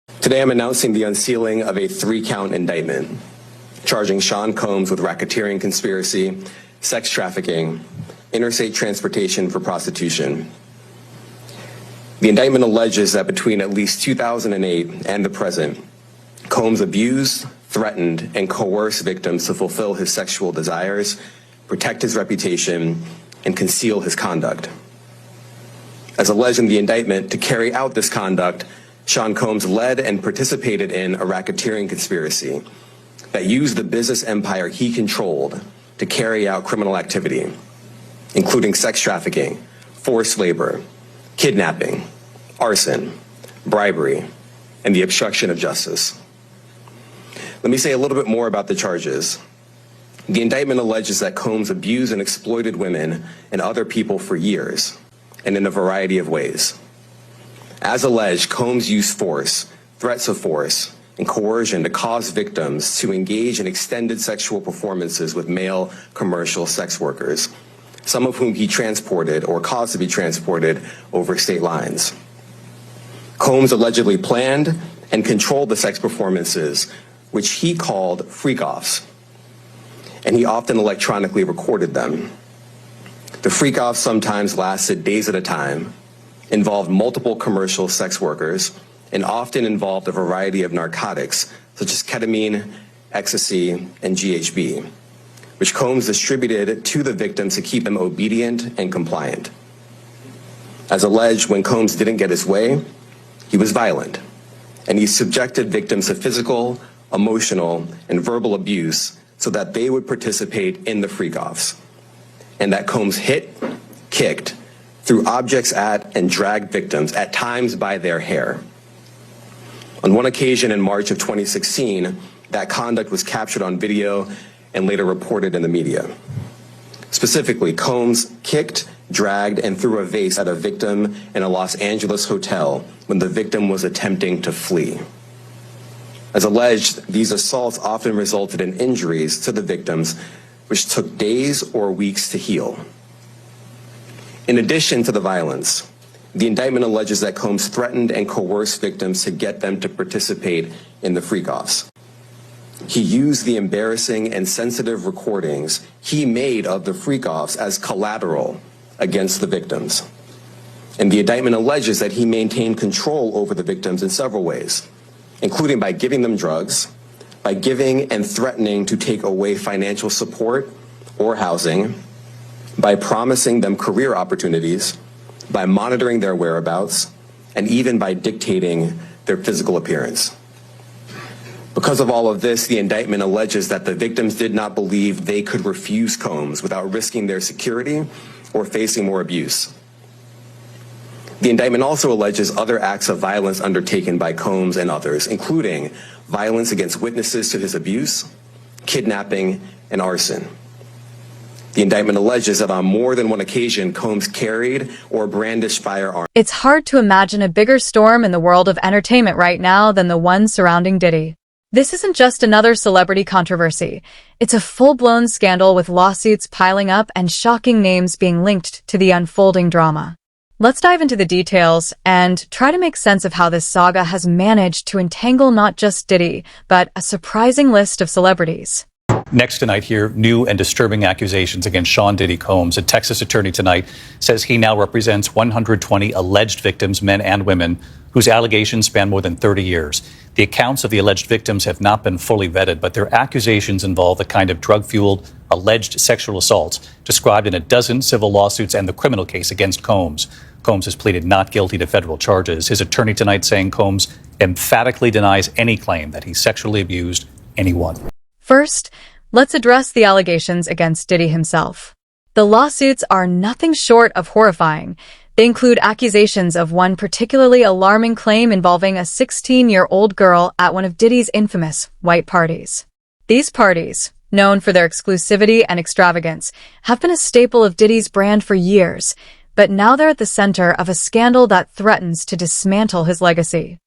Today I'm announcing the unsealing of a 3-count indictment, charging Sean Combs with racketeering conspiracy, sex trafficking, interstate transportation for prostitution. The indictment alleges that between at least 2008 and the present, Combs abused, threatened, and coerced victims to fulfill his sexual desires, protect his reputation, and conceal his conduct. As alleged in the indictment, to carry out this conduct, Sean Combs led and participated in a racketeering conspiracy that used the business empire he controlled to carry out criminal activity, including sex trafficking, forced labor, kidnapping, arson, bribery, and the obstruction of justice. Let me say a little bit more about the charges. The indictment alleges that Combs abused and exploited women and other people for years, and in a variety of ways. As alleged, Combs used force, threats of force, and coercion to cause victims to engage in extended sexual performances with male commercial sex workers, some of whom he transported or caused to be transported over state lines. Combs allegedly planned and controlled the sex performances, which he called freak-offs, and he often electronically recorded them. The freak-offs sometimes lasted days at a time, involved multiple commercial sex workers, and often involved a variety of narcotics, such as ketamine, ecstasy, and GHB, which Combs distributed to the victims to keep them obedient and compliant. As alleged, when Combs didn't get his way, he was violent, and he subjected victims to physical, emotional, and verbal abuse so that they would participate in the freak-offs, and that Combs hit, kicked, threw objects at, and dragged victims, at times by their hair. On one occasion in March of 2016, that conduct was captured on video and later reported in the media. Specifically, Combs kicked, dragged, and threw a vase at a victim in a Los Angeles hotel when the victim was attempting to flee. As alleged, these assaults often resulted in injuries to the victims, which took days or weeks to heal. In addition to the violence, the indictment alleges that Combs threatened and coerced victims to get them to participate in the freak-offs. He used the embarrassing and sensitive recordings he made of the freak-offs as collateral against the victims. And the indictment alleges that he maintained control over the victims in several ways, including by giving them drugs, by giving and threatening to take away financial support or housing, by promising them career opportunities, by monitoring their whereabouts, and even by dictating their physical appearance. Because of all of this, the indictment alleges that the victims did not believe they could refuse Combs without risking their security or facing more abuse. The indictment also alleges other acts of violence undertaken by Combs and others, including violence against witnesses to his abuse, kidnapping, and arson. The indictment alleges that on more than one occasion, Combs carried or brandished firearms. It's hard to imagine a bigger storm in the world of entertainment right now than the one surrounding Diddy. This isn't just another celebrity controversy. It's a full-blown scandal with lawsuits piling up and shocking names being linked to the unfolding drama. Let's dive into the details and try to make sense of how this saga has managed to entangle not just Diddy, but a surprising list of celebrities. Next tonight here, new and disturbing accusations against Sean Diddy Combs. A Texas attorney tonight says he now represents 120 alleged victims, men and women, whose allegations span more than 30 years. The accounts of the alleged victims have not been fully vetted, but their accusations involve the kind of drug-fueled alleged sexual assaults described in a dozen civil lawsuits and the criminal case against Combs. Combs has pleaded not guilty to federal charges. His attorney tonight saying Combs emphatically denies any claim that he sexually abused anyone. First, let's address the allegations against Diddy himself. The lawsuits are nothing short of horrifying. They include accusations of one particularly alarming claim involving a 16-year-old girl at one of Diddy's infamous white parties. These parties, known for their exclusivity and extravagance, have been a staple of Diddy's brand for years, but now they're at the center of a scandal that threatens to dismantle his legacy.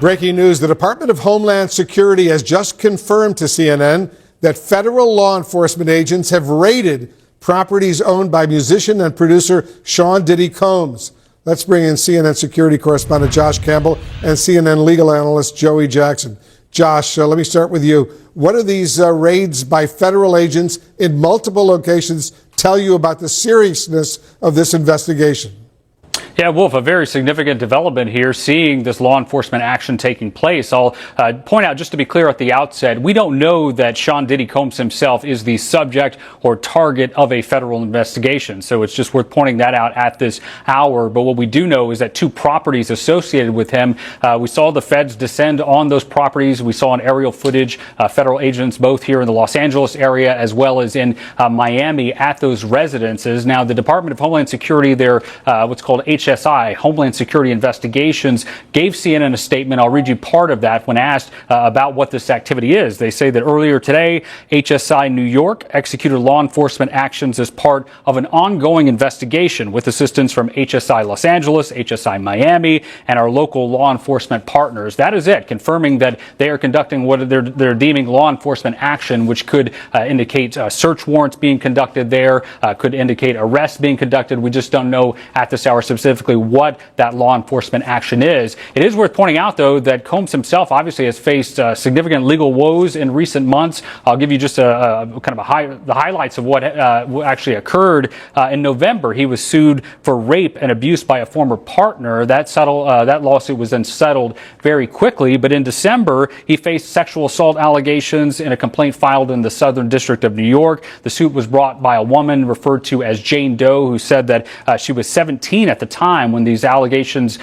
Breaking news, the Department of Homeland Security has just confirmed to CNN that federal law enforcement agents have raided properties owned by musician and producer Sean Diddy Combs. Let's bring in CNN security correspondent Josh Campbell and CNN legal analyst Joey Jackson. Josh, let me start with you. What do these raids by federal agents in multiple locations tell you about the seriousness of this investigation? Yeah, Wolf, a very significant development here, seeing this law enforcement action taking place. I'll point out, just to be clear at the outset, we don't know that Sean Diddy Combs himself is the subject or target of a federal investigation. So it's just worth pointing that out at this hour. But what we do know is that two properties associated with him, we saw the feds descend on those properties. We saw on aerial footage, federal agents both here in the Los Angeles area as well as in Miami at those residences. Now, the Department of Homeland Security, their what's called HSI, Homeland Security Investigations, gave CNN a statement. I'll read you part of that when asked about what this activity is. They say that earlier today, HSI New York executed law enforcement actions as part of an ongoing investigation with assistance from HSI Los Angeles, HSI Miami, and our local law enforcement partners. That is it, confirming that they are conducting what they're deeming law enforcement action, which could indicate search warrants being conducted there, could indicate arrests being conducted. We just don't know at this hour specifically what that law enforcement action is. It is worth pointing out, though, that Combs himself obviously has faced significant legal woes in recent months. I'll give you just the highlights of what actually occurred. In November, he was sued for rape and abuse by a former partner. That lawsuit was then settled very quickly. But in December, he faced sexual assault allegations in a complaint filed in the Southern District of New York. The suit was brought by a woman referred to as Jane Doe, who said that she was 17 at the time when these allegations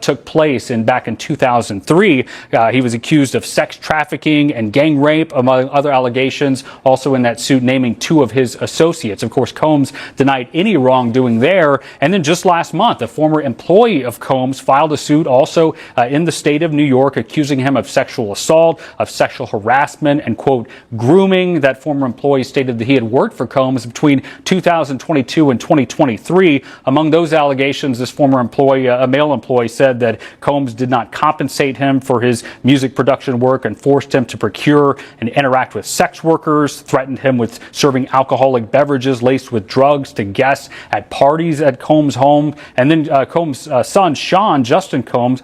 took place back in 2003. He was accused of sex trafficking and gang rape, among other allegations, also in that suit naming two of his associates. Of course, Combs denied any wrongdoing there. And then just last month, a former employee of Combs filed a suit also in the state of New York, accusing him of sexual assault, of sexual harassment, and, quote, grooming. That former employee stated that he had worked for Combs between 2022 and 2023. Among those allegations, this former employee, a male employee, said that Combs did not compensate him for his music production work and forced him to procure and interact with sex workers, threatened him with serving alcoholic beverages laced with drugs to guests at parties at Combs' home. And then Combs' son, Justin Combs,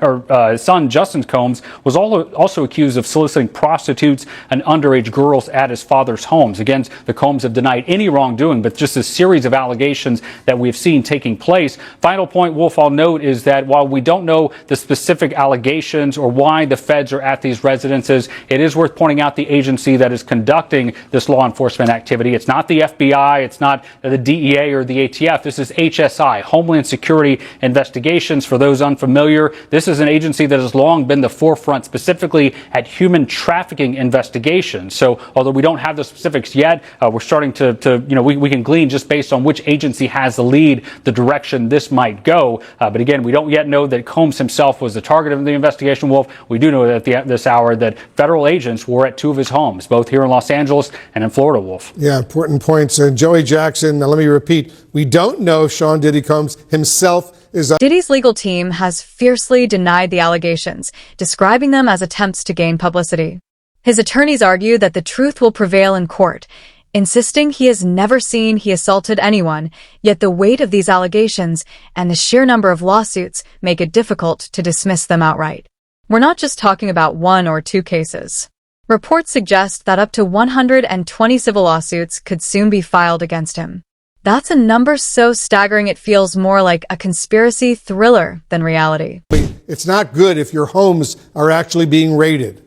was also accused of soliciting prostitutes and underage girls at his father's homes. Again, the Combs have denied any wrongdoing, but just a series of allegations that we've seen taking place. Final point, Wolf, I'll note is that while we don't know the specific allegations or why the feds are at these residences, it is worth pointing out the agency that is conducting this law enforcement activity. It's not the FBI, it's not the DEA or the ATF. This is HSI, Homeland Security Investigations. For those unfamiliar, this is an agency that has long been the forefront specifically at human trafficking investigations. So although we don't have the specifics yet, we're starting we can glean just based on which agency has the lead, the direction this might go. But again, we don't yet know that Combs himself was the target of the investigation, Wolf. We do know that at this hour that federal agents were at two of his homes, both here in Los Angeles and in Florida, Wolf. Yeah, important points. And Joey Jackson, now let me repeat, we don't know if Sean Diddy Combs himself is... Diddy's legal team has fiercely denied the allegations, describing them as attempts to gain publicity. His attorneys argue that the truth will prevail in court, insisting he has never seen he assaulted anyone, yet the weight of these allegations and the sheer number of lawsuits make it difficult to dismiss them outright. We're not just talking about one or two cases. Reports suggest that up to 120 civil lawsuits could soon be filed against him. That's a number so staggering it feels more like a conspiracy thriller than reality. It's not good if your homes are actually being raided.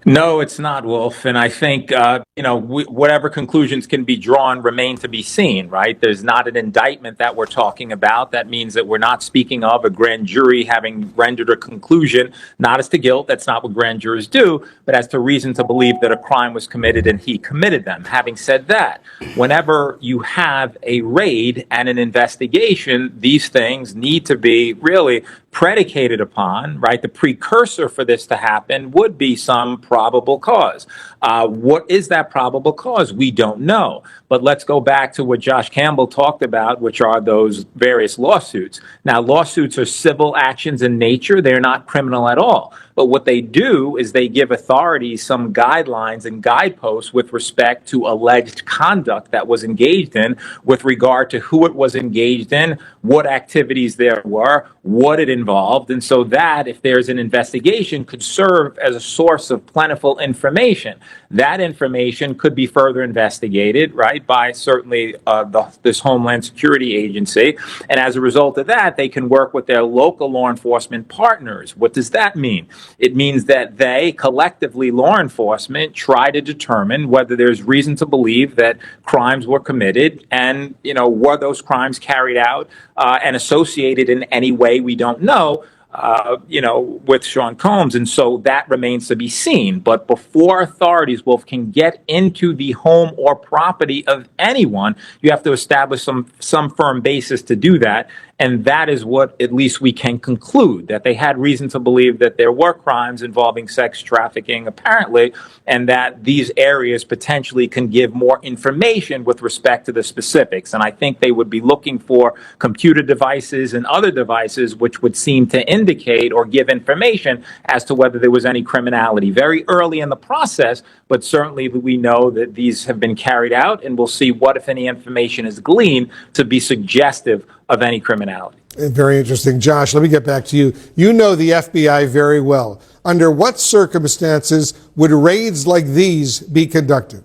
No, it's not, Wolf. And I think, whatever conclusions can be drawn remain to be seen, right? There's not an indictment that we're talking about. That means that we're not speaking of a grand jury having rendered a conclusion, not as to guilt. That's not what grand jurors do, but as to reason to believe that a crime was committed and he committed them. Having said that, whenever you have a raid and an investigation, these things need to be really predicated upon, right, the precursor for this to happen would be some probable cause. What is that probable cause? We don't know. But let's go back to what Josh Campbell talked about, which are those various lawsuits. Now, lawsuits are civil actions in nature. They're not criminal at all. But what they do is they give authorities some guidelines and guideposts with respect to alleged conduct that was engaged in, with regard to who it was engaged in, what activities there were, what it involved. And so that, if there's an investigation, could serve as a source of plentiful information. That information could be further investigated, right, by certainly this Homeland Security Agency. And as a result of that, they can work with their local law enforcement partners. What does that mean? It means that they, collectively, law enforcement, try to determine whether there's reason to believe that crimes were committed and, were those crimes carried out and associated in any way we don't know, with Sean Combs. And so that remains to be seen. But before authorities, Wolf, can get into the home or property of anyone, you have to establish some firm basis to do that. And that is what at least we can conclude, that they had reason to believe that there were crimes involving sex trafficking, apparently, and that these areas potentially can give more information with respect to the specifics. And I think they would be looking for computer devices and other devices which would seem to indicate or give information as to whether there was any criminality very early in the process. But certainly we know that these have been carried out, and we'll see what, if any, information is gleaned to be suggestive of any criminality. Very interesting. Josh, let me get back to you. You know the FBI very well. Under what circumstances would raids like these be conducted?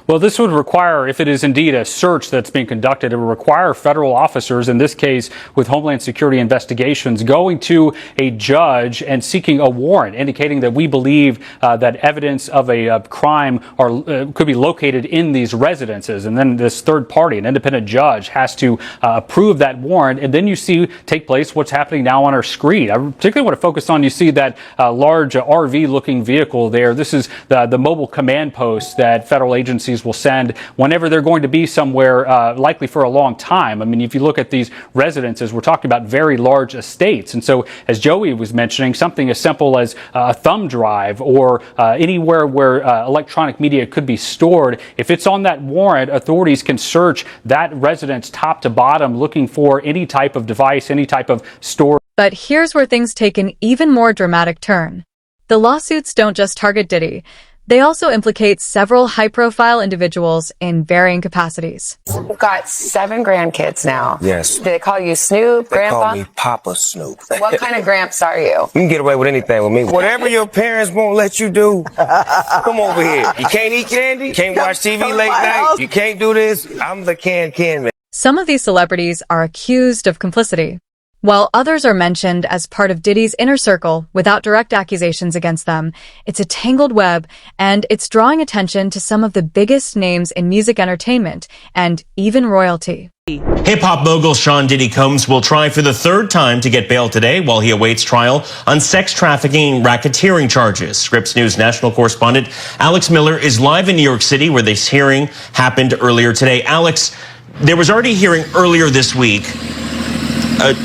Well, this would require, if it is indeed a search that's being conducted, it would require federal officers, in this case with Homeland Security investigations, going to a judge and seeking a warrant, indicating that we believe that evidence of a crime could be located in these residences. And then this third party, an independent judge, has to approve that warrant. And then you see take place what's happening now on our screen. I particularly want to focus on, you see that large RV-looking vehicle there. This is the mobile command post that federal agencies will send whenever they're going to be somewhere, likely for a long time. I mean, if you look at these residences, we're talking about very large estates. And so, as Joey was mentioning, something as simple as a thumb drive or anywhere where electronic media could be stored, if it's on that warrant, authorities can search that residence top to bottom, looking for any type of device, any type of storage. But here's where things take an even more dramatic turn. The lawsuits don't just target Diddy. They also implicate several high-profile individuals in varying capacities. You've got 7 grandkids now. Yes. Do they call you Snoop, They Grandpa? call me Papa Snoop. What kind of gramps are you? You can get away with anything with me. Whatever your parents won't let you do, come over here. You can't eat candy, you can't watch TV late night, you can't do this. I'm the can man. Some of these celebrities are accused of complicity, while others are mentioned as part of Diddy's inner circle without direct accusations against them. It's a tangled web, and it's drawing attention to some of the biggest names in music entertainment and even royalty. Hip-hop mogul Sean Diddy Combs will try for the 3rd time to get bail today while he awaits trial on sex trafficking and racketeering charges. Scripps News national correspondent Alex Miller is live in New York City, where this hearing happened earlier today. Alex, there was already a hearing earlier this week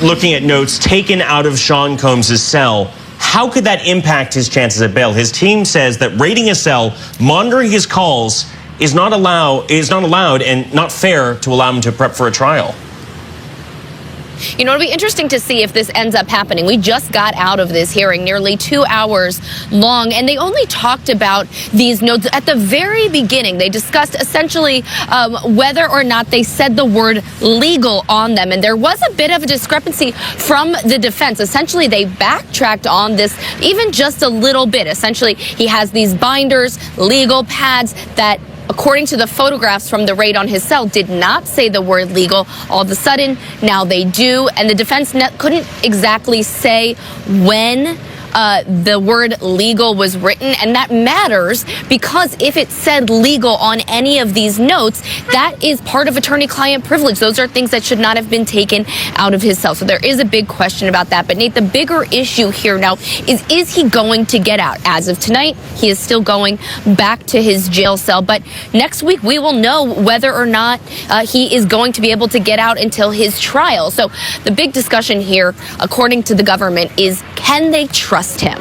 looking at notes taken out of Sean Combs' cell. How could that impact his chances at bail? His team says that raiding his cell, monitoring his calls, is not allowed and not fair to allow him to prep for a trial. You know, it'll be interesting to see if this ends up happening. We just got out of this hearing, nearly 2 hours long, and they only talked about these notes at the very beginning. They discussed essentially whether or not they said the word legal on them, and there was a bit of a discrepancy from the defense. Essentially, they backtracked on this even just a little bit. Essentially, he has these binders, legal pads that, according to the photographs from the raid on his cell, did not say the word legal. All of a sudden, now they do. And the defense couldn't exactly say when the word legal was written, and that matters because if it said legal on any of these notes, that is part of attorney-client privilege. Those are things that should not have been taken out of his cell. So there is a big question about that. But Nate, the bigger issue here now is he going to get out? As of tonight, he is still going back to his jail cell. But next week, we will know whether or not he is going to be able to get out until his trial. So the big discussion here, according to the government, is can they trust him?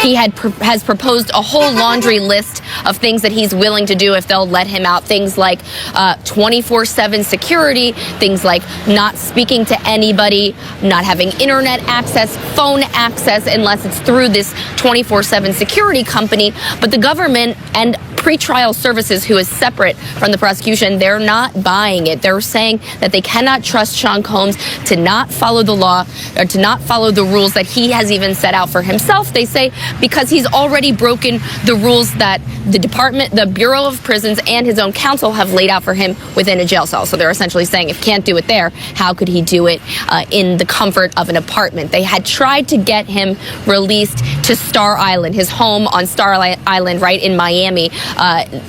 He has proposed a whole laundry list of things that he's willing to do if they'll let him out. Things like 24/7 security, things like not speaking to anybody, not having internet access, phone access, unless it's through this 24/7 security company. But the government and pretrial services, who is separate from the prosecution, they're not buying it. They're saying that they cannot trust Sean Combs to not follow the law or to not follow the rules that he has even set out for himself. They say because he's already broken the rules that the Bureau of Prisons and his own counsel have laid out for him within a jail cell. So they're essentially saying if he can't do it there, how could he do it in the comfort of an apartment? They had tried to get him released to Star Island, his home on Star Island right in Miami,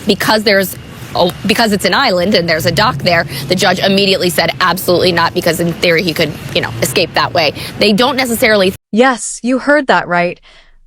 because it's an island and there's a dock there. The judge immediately said absolutely not, because in theory he could, escape that way. They don't necessarily. Yes, you heard that right.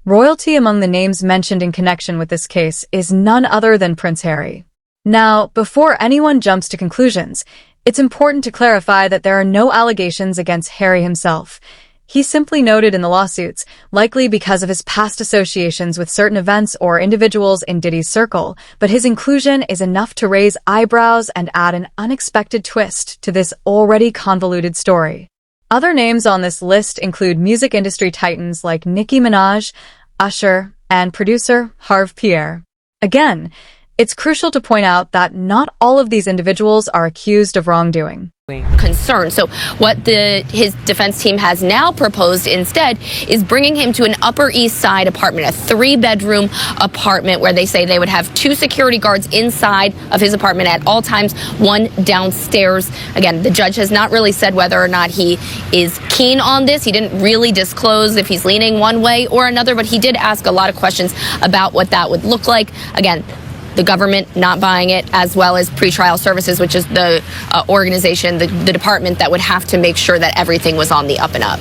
Royalty among the names mentioned in connection with this case is none other than Prince Harry. Now, before anyone jumps to conclusions, it's important to clarify that there are no allegations against Harry himself. He's simply noted in the lawsuits, likely because of his past associations with certain events or individuals in Diddy's circle, but his inclusion is enough to raise eyebrows and add an unexpected twist to this already convoluted story. Other names on this list include music industry titans like Nicki Minaj, Usher, and producer Harv Pierre. Again, it's crucial to point out that not all of these individuals are accused of wrongdoing. Concern. So what his defense team has now proposed instead is bringing him to an Upper East Side apartment, a 3-bedroom apartment where they say they would have 2 security guards inside of his apartment at all times, 1 downstairs. Again, the judge has not really said whether or not he is keen on this. He didn't really disclose if he's leaning one way or another, but he did ask a lot of questions about what that would look like. Again, the government not buying it, as well as pretrial services, which is the organization, the department that would have to make sure that everything was on the up and up.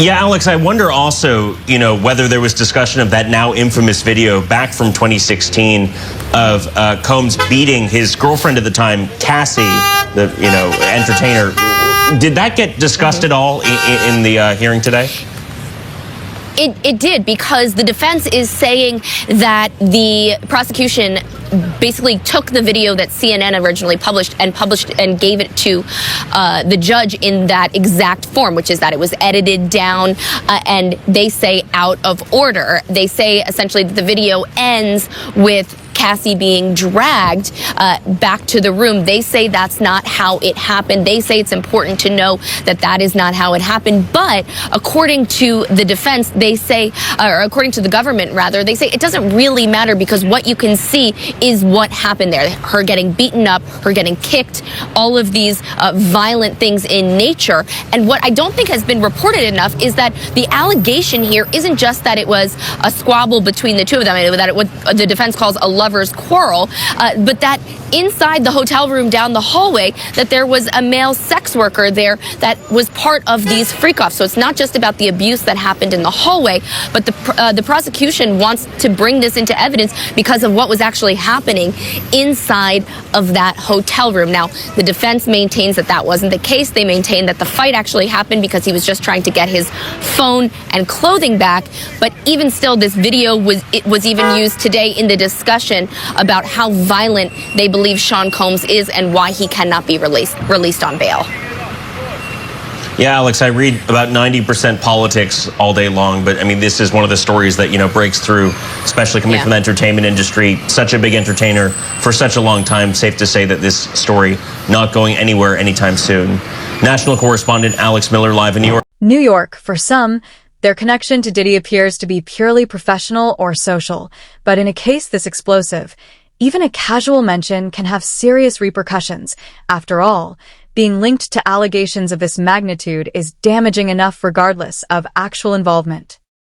Yeah, Alex, I wonder also, whether there was discussion of that now infamous video back from 2016 of Combs beating his girlfriend at the time, Cassie, the, entertainer. Did that get discussed at all in the hearing today? It did, because the defense is saying that the prosecution basically took the video that CNN originally published and gave it to the judge in that exact form, which is that it was edited down and they say out of order. They say essentially that the video ends with Cassie being dragged back to the room. They say that's not how it happened. They say it's important to know that that is not how it happened. But according to the defense, they say, or according to the government rather, they say it doesn't really matter because what you can see is what happened there. Her getting beaten up, her getting kicked, all of these violent things in nature. And what I don't think has been reported enough is that the allegation here isn't just that it was a squabble between the two of them, that it, what the defense calls a lover's quarrel, but that inside the hotel room down the hallway, that there was a male sex worker there that was part of these freak-offs. So it's not just about the abuse that happened in the hallway, but the prosecution wants to bring this into evidence because of what was actually happening inside of that hotel room. Now, the defense maintains that that wasn't the case. They maintain that the fight actually happened because he was just trying to get his phone and clothing back. But even still, this video was even used today in the discussion about how violent they believe Sean Combs is and why he cannot be released on bail. Yeah, Alex, I read about 90% politics all day long, but I mean, this is one of the stories that, breaks through, especially coming from the entertainment industry. Such a big entertainer for such a long time. Safe to say that this story not going anywhere anytime soon. National correspondent Alex Miller live in New York. New York, for some, their connection to Diddy appears to be purely professional or social. But in a case this explosive, even a casual mention can have serious repercussions. After all, being linked to allegations of this magnitude is damaging enough regardless of actual involvement.